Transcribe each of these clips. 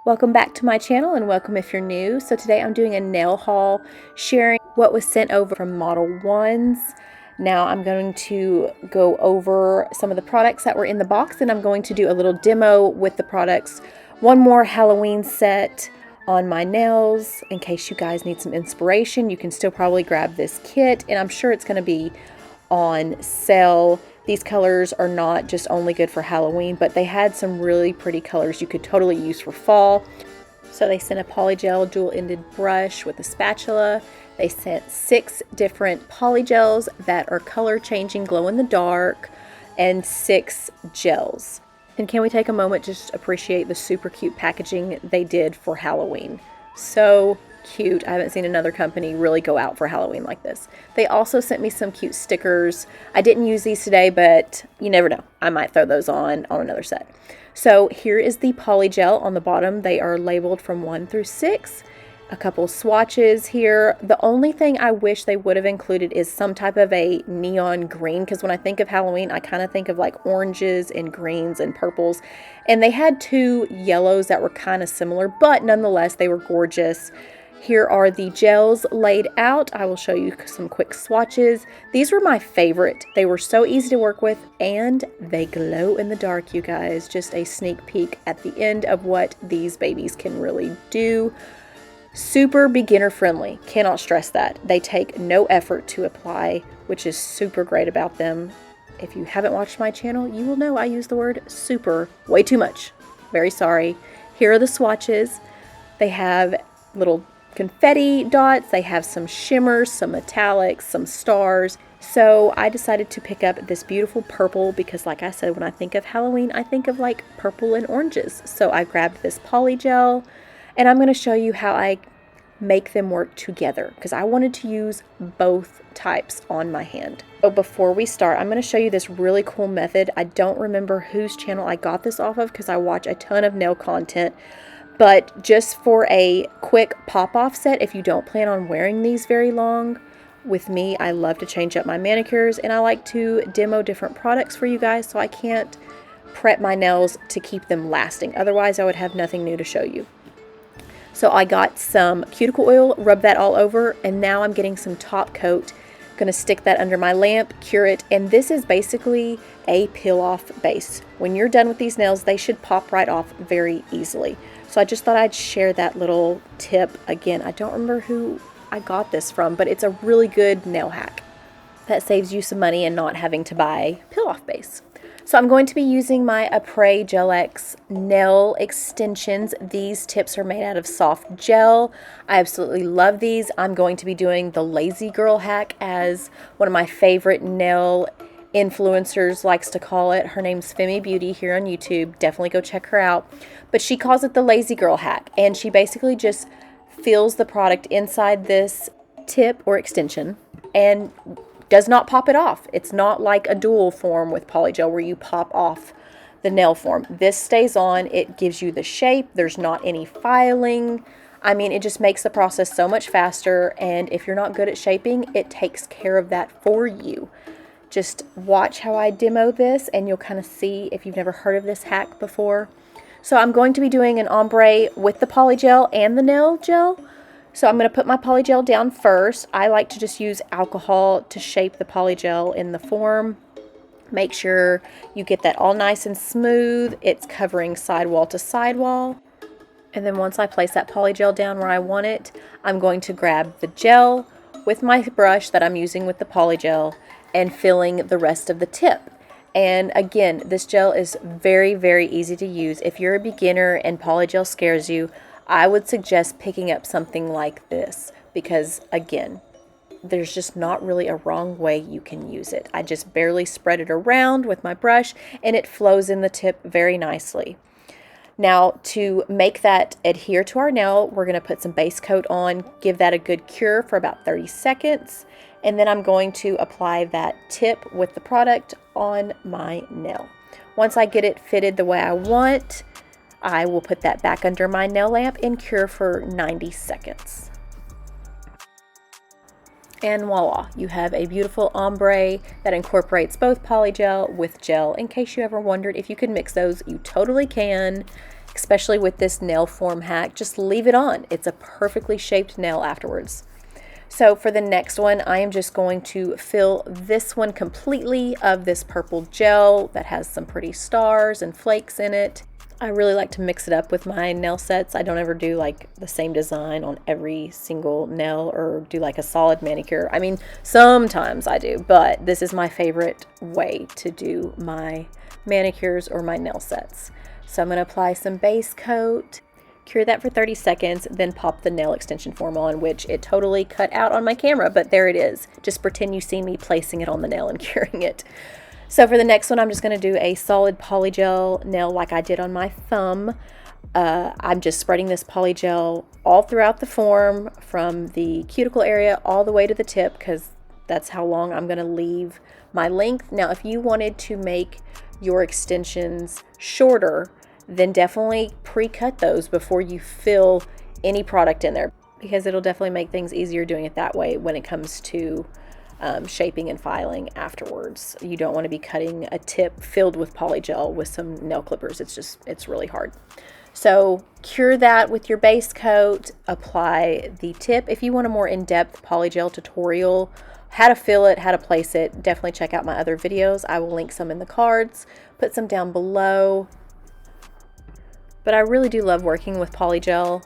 Welcome back to my channel and welcome if you're new. So today I'm doing a nail haul sharing what was sent over from Modelones. Now I'm going to go over some of the products that were in the box and I'm going to do a little demo with the products. One more Halloween set on my nails in case you guys need some inspiration. You can still probably grab this kit and I'm sure it's going to be on sale. These colors are not just only good for Halloween, but they had some really pretty colors you could totally use for fall. So they sent a Polygel dual-ended brush with a spatula. They sent 6 different polygels that are color changing, glow in the dark, and 6 gels. And can we take a moment just to appreciate the super cute packaging they did for Halloween? So cute. I haven't seen another company really go out for Halloween like this. They also sent me some cute stickers. I didn't use these today, but you never know. I might throw those on another set. So here is the Polygel on the bottom. They are labeled from 1 through 6. A couple swatches here. The only thing I wish they would have included is some type of a neon green, because when I think of Halloween, I kind of think of like oranges and greens and purples. And they had 2 yellows that were kind of similar, but nonetheless, they were gorgeous. Here are the gels laid out. I will show you some quick swatches. These were my favorite. They were so easy to work with and they glow in the dark, you guys. Just a sneak peek at the end of what these babies can really do. Super beginner friendly. Cannot stress that. They take no effort to apply, which is super great about them. If you haven't watched my channel, you will know I use the word super way too much. Very sorry. Here are the swatches. They have little confetti dots, they have some shimmers, some metallics, some stars. So I decided to pick up this beautiful purple because like I said, when I think of Halloween, I think of like purple and oranges. So I grabbed this Polygel and I'm going to show you how I make them work together because I wanted to use both types on my hand. So before we start, I'm going to show you this really cool method. I don't remember whose channel I got this off of because I watch a ton of nail content. But just for a quick pop-off set, if you don't plan on wearing these very long, with me, I love to change up my manicures and I like to demo different products for you guys so I can't prep my nails to keep them lasting. Otherwise, I would have nothing new to show you. So I got some cuticle oil, rubbed that all over, and now I'm getting some top coat. Gonna stick that under my lamp, cure it, and this is basically a peel-off base. When you're done with these nails, they should pop right off very easily. So I just thought I'd share that little tip. Again, I don't remember who I got this from, but it's a really good nail hack that saves you some money and not having to buy peel-off base. So I'm going to be using my Apre Gel X nail extensions. These tips are made out of soft gel. I absolutely love these. I'm going to be doing the lazy girl hack, as one of my favorite nail influencers likes to call it. Her name's Femi Beauty here on YouTube. Definitely go check her out. But she calls it the lazy girl hack, and she basically just fills the product inside this tip or extension and does not pop it off. It's not like a dual form with Polygel where you pop off the nail form. This stays on. It gives you the shape. There's not any filing. I mean, it just makes the process so much faster, and if you're not good at shaping, it takes care of that for you. Just watch how I demo this and you'll kind of see if you've never heard of this hack before. So I'm going to be doing an ombre with the Polygel and the nail gel. So I'm going to put my Polygel down first. I like to just use alcohol to shape the Polygel in the form. Make sure you get that all nice and smooth. It's covering sidewall to sidewall. And then once I place that Polygel down where I want it, I'm going to grab the gel with my brush that I'm using with the Polygel and filling the rest of the tip. And again, this gel is very, very easy to use. If you're a beginner and Polygel scares you, I would suggest picking up something like this because, again, there's just not really a wrong way you can use it. I just barely spread it around with my brush and it flows in the tip very nicely. Now, to make that adhere to our nail, we're going to put some base coat on, give that a good cure for about 30 seconds, and then I'm going to apply that tip with the product on my nail. Once I get it fitted the way I want, I will put that back under my nail lamp and cure for 90 seconds. And voila, you have a beautiful ombre that incorporates both Polygel with gel. In case you ever wondered if you could mix those, you totally can. especially with this nail form hack. Just leave it on. It's a perfectly shaped nail afterwards. So for the next one, I am just going to fill this one completely of this purple gel that has some pretty stars and flakes in it. I really like to mix it up with my nail sets. I don't ever do like the same design on every single nail or do like a solid manicure. I mean, sometimes I do, but this is my favorite way to do my manicures or my nail sets. So I'm going to apply some base coat, cure that for 30 seconds, then pop the nail extension form on, which it totally cut out on my camera, but there it is. Just pretend you see me placing it on the nail and curing it. So for the next one, I'm just going to do a solid polygel nail like I did on my thumb. I'm just spreading this polygel all throughout the form from the cuticle area all the way to the tip because that's how long I'm going to leave my length. Now, if you wanted to make your extensions shorter, then definitely pre-cut those before you fill any product in there because it'll definitely make things easier doing it that way when it comes to shaping and filing afterwards. You don't want to be cutting a tip filled with polygel with some nail clippers. It's really hard. So cure that with your base coat, apply the tip. If you want a more in-depth polygel tutorial, how to fill it, how to place it, definitely check out my other videos. I will link some in the cards, put some down below. But I really do love working with polygel.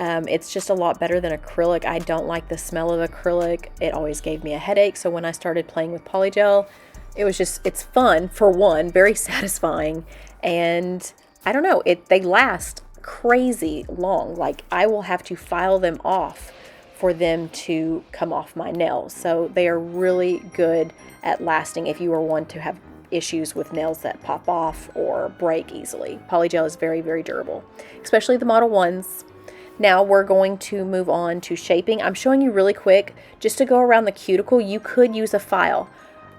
It's just a lot better than acrylic. I don't like the smell of acrylic. It always gave me a headache. So when I started playing with polygel, it's fun for one, very satisfying. And I don't know, they last crazy long. Like I will have to file them off for them to come off my nails. So they are really good at lasting if you are one to have issues with nails that pop off or break easily. Polygel is very, very durable, especially the Model 1s. Now we're going to move on to shaping. I'm showing you really quick, just to go around the cuticle, you could use a file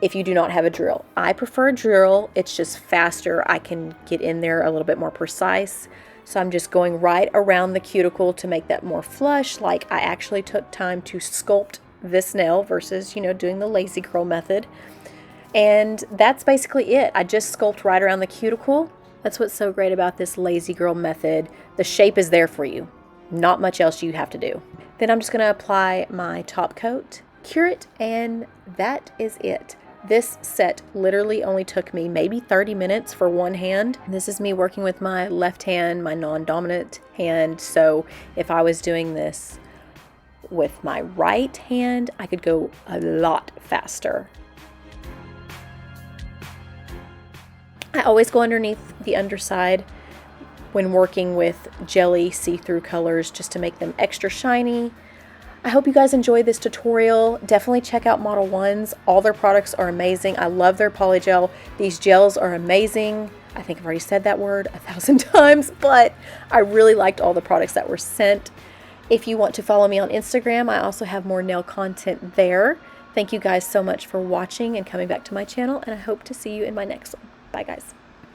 if you do not have a drill. I prefer a drill, it's just faster. I can get in there a little bit more precise. So I'm just going right around the cuticle to make that more flush, like I actually took time to sculpt this nail versus, doing the lazy girl method. And that's basically it. I just sculpt right around the cuticle. That's what's so great about this lazy girl method. The shape is there for you. Not much else you have to do. Then I'm just going to apply my top coat, cure it, and that is it. This set literally only took me maybe 30 minutes for one hand. This is me working with my left hand, my non-dominant hand. So if I was doing this with my right hand, I could go a lot faster. I always go underneath the underside when working with jelly see-through colors just to make them extra shiny. I hope you guys enjoyed this tutorial. Definitely check out Model 1s. All their products are amazing. I love their polygel. These gels are amazing. I think I've already said that word 1,000 times, but I really liked all the products that were sent. If you want to follow me on Instagram, I also have more nail content there. Thank you guys so much for watching and coming back to my channel, and I hope to see you in my next one. Bye, guys.